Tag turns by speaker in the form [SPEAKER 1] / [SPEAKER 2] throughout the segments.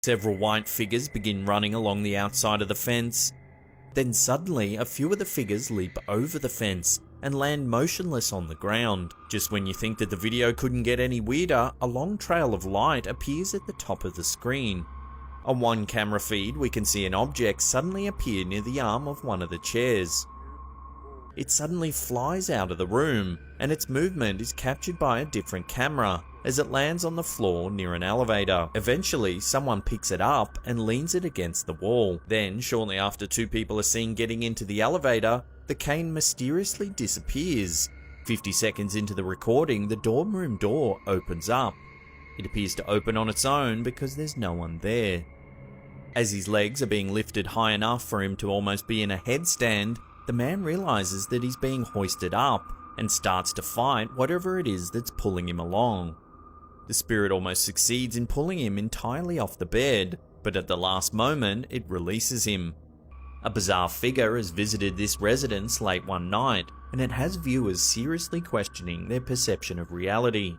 [SPEAKER 1] Several white figures begin running along the outside of the fence. Then suddenly, a few of the figures leap over the fence and land motionless on the ground. Just when you think that the video couldn't get any weirder, a long trail of light appears at the top of the screen. On one camera feed, we can see an object suddenly appear near the arm of one of the chairs. It suddenly flies out of the room, and its movement is captured by a different camera as it lands on the floor near an elevator. Eventually, someone picks it up and leans it against the wall. Then, shortly after two people are seen getting into the elevator, the cane mysteriously disappears. 50 seconds into the recording, the dorm room door opens up. It appears to open on its own because there's no one there. As his legs are being lifted high enough for him to almost be in a headstand, the man realizes that he's being hoisted up and starts to fight whatever it is that's pulling him along. The spirit almost succeeds in pulling him entirely off the bed, but at the last moment it releases him. A bizarre figure has visited this residence late one night, and it has viewers seriously questioning their perception of reality.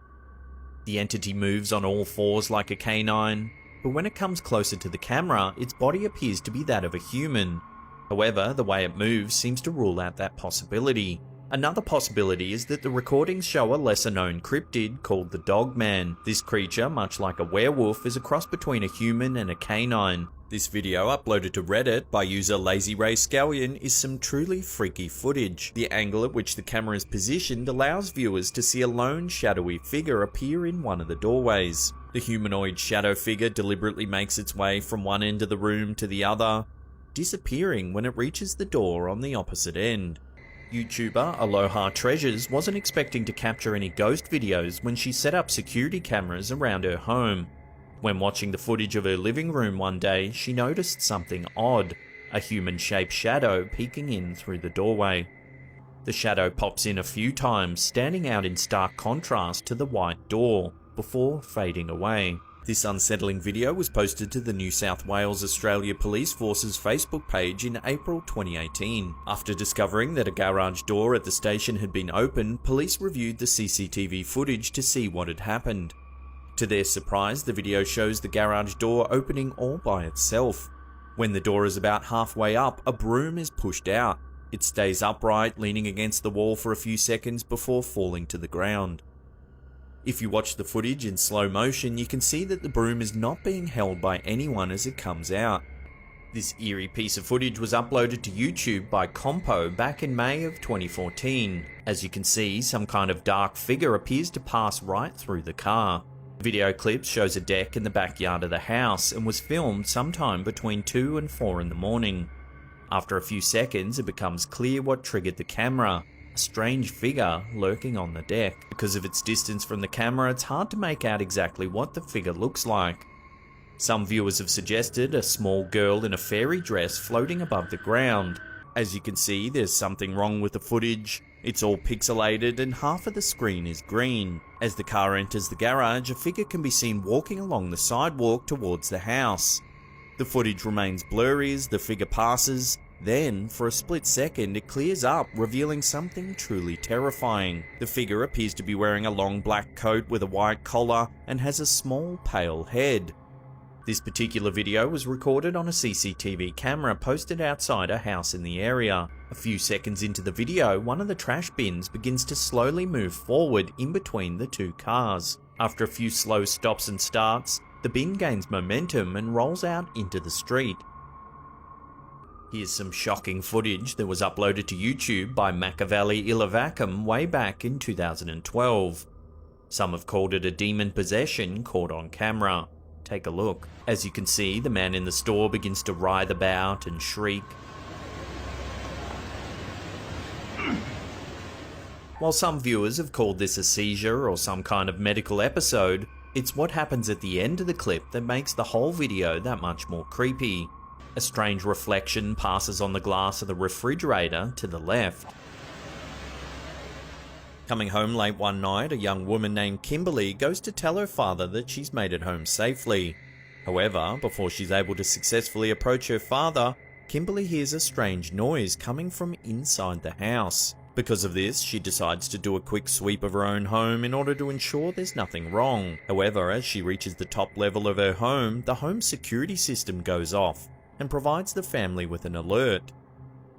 [SPEAKER 1] The entity moves on all fours like a canine, but when it comes closer to the camera, its body appears to be that of a human. However, the way it moves seems to rule out that possibility. Another possibility is that the recordings show a lesser-known cryptid called the Dogman. This creature, much like a werewolf, is a cross between a human and a canine. This video, uploaded to Reddit by user LazyRayScallion, is some truly freaky footage. The angle at which the camera is positioned allows viewers to see a lone, shadowy figure appear in one of the doorways. The humanoid shadow figure deliberately makes its way from one end of the room to the other, disappearing when it reaches the door on the opposite end. YouTuber Aloha Treasures wasn't expecting to capture any ghost videos when she set up security cameras around her home. When watching the footage of her living room one day, she noticed something odd, a human-shaped shadow peeking in through the doorway. The shadow pops in a few times, standing out in stark contrast to the white door, before fading away. This unsettling video was posted to the New South Wales Australia Police Force's Facebook page in April 2018. After discovering that a garage door at the station had been opened, police reviewed the CCTV footage to see what had happened. To their surprise, the video shows the garage door opening all by itself. When the door is about halfway up, a broom is pushed out. It stays upright, leaning against the wall for a few seconds before falling to the ground. If you watch the footage in slow motion, you can see that the broom is not being held by anyone as it comes out. This eerie piece of footage was uploaded to YouTube by Compo back in May of 2014. As you can see, some kind of dark figure appears to pass right through the car. The video clip shows a deck in the backyard of the house and was filmed sometime between 2 and 4 in the morning. After a few seconds, it becomes clear what triggered the camera. A strange figure lurking on the deck. Because of its distance from the camera, it's hard to make out exactly what the figure looks like. Some viewers have suggested a small girl in a fairy dress floating above the ground. As you can see, there's something wrong with the footage. It's all pixelated and half of the screen is green. As the car enters the garage, a figure can be seen walking along the sidewalk towards the house. The footage remains blurry as the figure passes. Then, for a split second, it clears up, revealing something truly terrifying. The figure appears to be wearing a long black coat with a white collar and has a small, pale head. This particular video was recorded on a CCTV camera posted outside a house in the area. A few seconds into the video, one of the trash bins begins to slowly move forward in between the two cars. After a few slow stops and starts, the bin gains momentum and rolls out into the street. Here's some shocking footage that was uploaded to YouTube by Machiavelli Ilavacum way back in 2012. Some have called it a demon possession caught on camera. Take a look. As you can see, the man in the store begins to writhe about and shriek. While some viewers have called this a seizure or some kind of medical episode, it's what happens at the end of the clip that makes the whole video that much more creepy. A strange reflection passes on the glass of the refrigerator to the left. Coming home late one night, a young woman named Kimberly goes to tell her father that she's made it home safely. However, before she's able to successfully approach her father, Kimberly hears a strange noise coming from inside the house. Because of this, she decides to do a quick sweep of her own home in order to ensure there's nothing wrong. However, as she reaches the top level of her home, the home security system goes off and provides the family with an alert.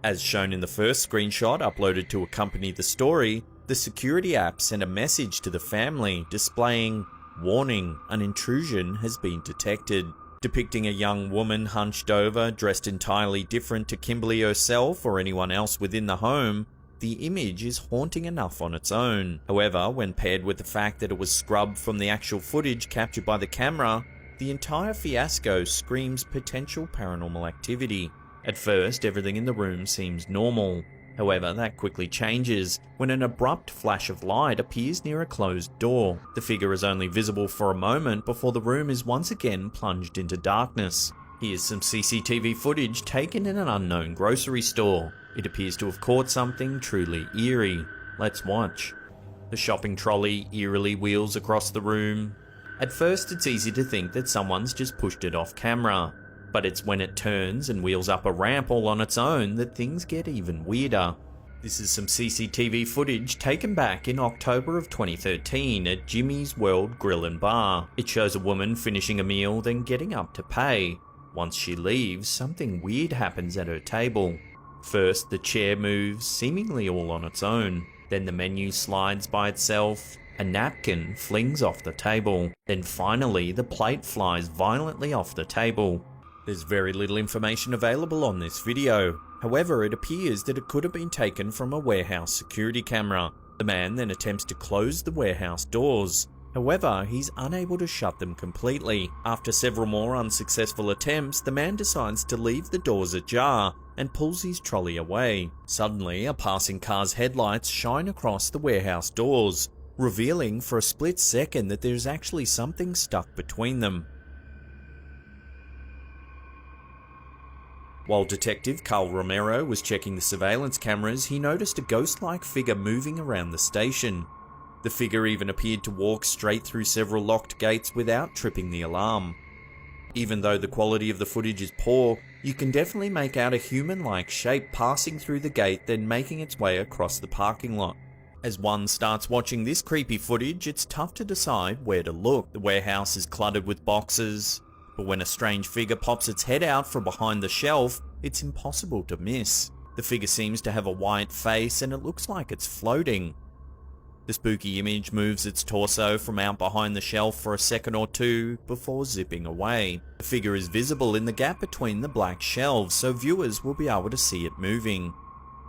[SPEAKER 1] As shown in the first screenshot uploaded to accompany the story, the security app sent a message to the family displaying, "Warning, an intrusion has been detected," depicting a young woman hunched over, dressed entirely different to Kimberly herself or anyone else within the home. The image is haunting enough on its own. However, when paired with the fact that it was scrubbed from the actual footage captured by the camera, the entire fiasco screams potential paranormal activity. At first, everything in the room seems normal. However, that quickly changes when an abrupt flash of light appears near a closed door. The figure is only visible for a moment before the room is once again plunged into darkness. Here's some CCTV footage taken in an unknown grocery store. It appears to have caught something truly eerie. Let's watch. The shopping trolley eerily wheels across the room. At first, it's easy to think that someone's just pushed it off camera, but it's when it turns and wheels up a ramp all on its own that things get even weirder. This is some CCTV footage taken back in October of 2013 at Jimmy's World Grill and Bar. It shows a woman finishing a meal, then getting up to pay. Once she leaves, something weird happens at her table. First, the chair moves, seemingly all on its own. Then the menu slides by itself. A napkin flings off the table. Then finally, the plate flies violently off the table. There's very little information available on this video. However, it appears that it could have been taken from a warehouse security camera. The man then attempts to close the warehouse doors. However, he's unable to shut them completely. After several more unsuccessful attempts, the man decides to leave the doors ajar and pulls his trolley away. Suddenly, a passing car's headlights shine across the warehouse doors, revealing for a split second that there's actually something stuck between them. While Detective Carl Romero was checking the surveillance cameras, he noticed a ghost-like figure moving around the station. The figure even appeared to walk straight through several locked gates without tripping the alarm. Even though the quality of the footage is poor, you can definitely make out a human-like shape passing through the gate then making its way across the parking lot. As one starts watching this creepy footage, it's tough to decide where to look. The warehouse is cluttered with boxes, but when a strange figure pops its head out from behind the shelf, it's impossible to miss. The figure seems to have a white face and it looks like it's floating. The spooky image moves its torso from out behind the shelf for a second or two before zipping away. The figure is visible in the gap between the black shelves, so viewers will be able to see it moving.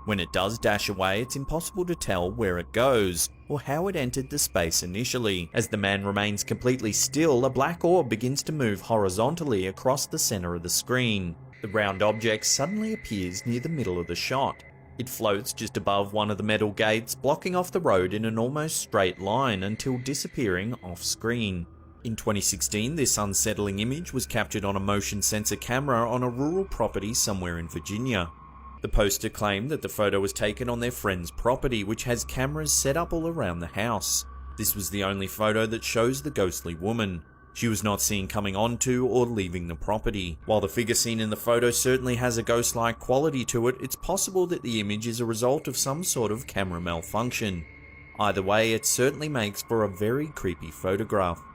[SPEAKER 1] When it does dash away, it's impossible to tell where it goes, or how it entered the space initially. As the man remains completely still, a black orb begins to move horizontally across the center of the screen. The round object suddenly appears near the middle of the shot. It floats just above one of the metal gates, blocking off the road in an almost straight line until disappearing off screen. In 2016, this unsettling image was captured on a motion sensor camera on a rural property somewhere in Virginia. The poster claimed that the photo was taken on their friend's property, which has cameras set up all around the house. This was the only photo that shows the ghostly woman. She was not seen coming onto or leaving the property. While the figure seen in the photo certainly has a ghost-like quality to it, it's possible that the image is a result of some sort of camera malfunction. Either way, it certainly makes for a very creepy photograph.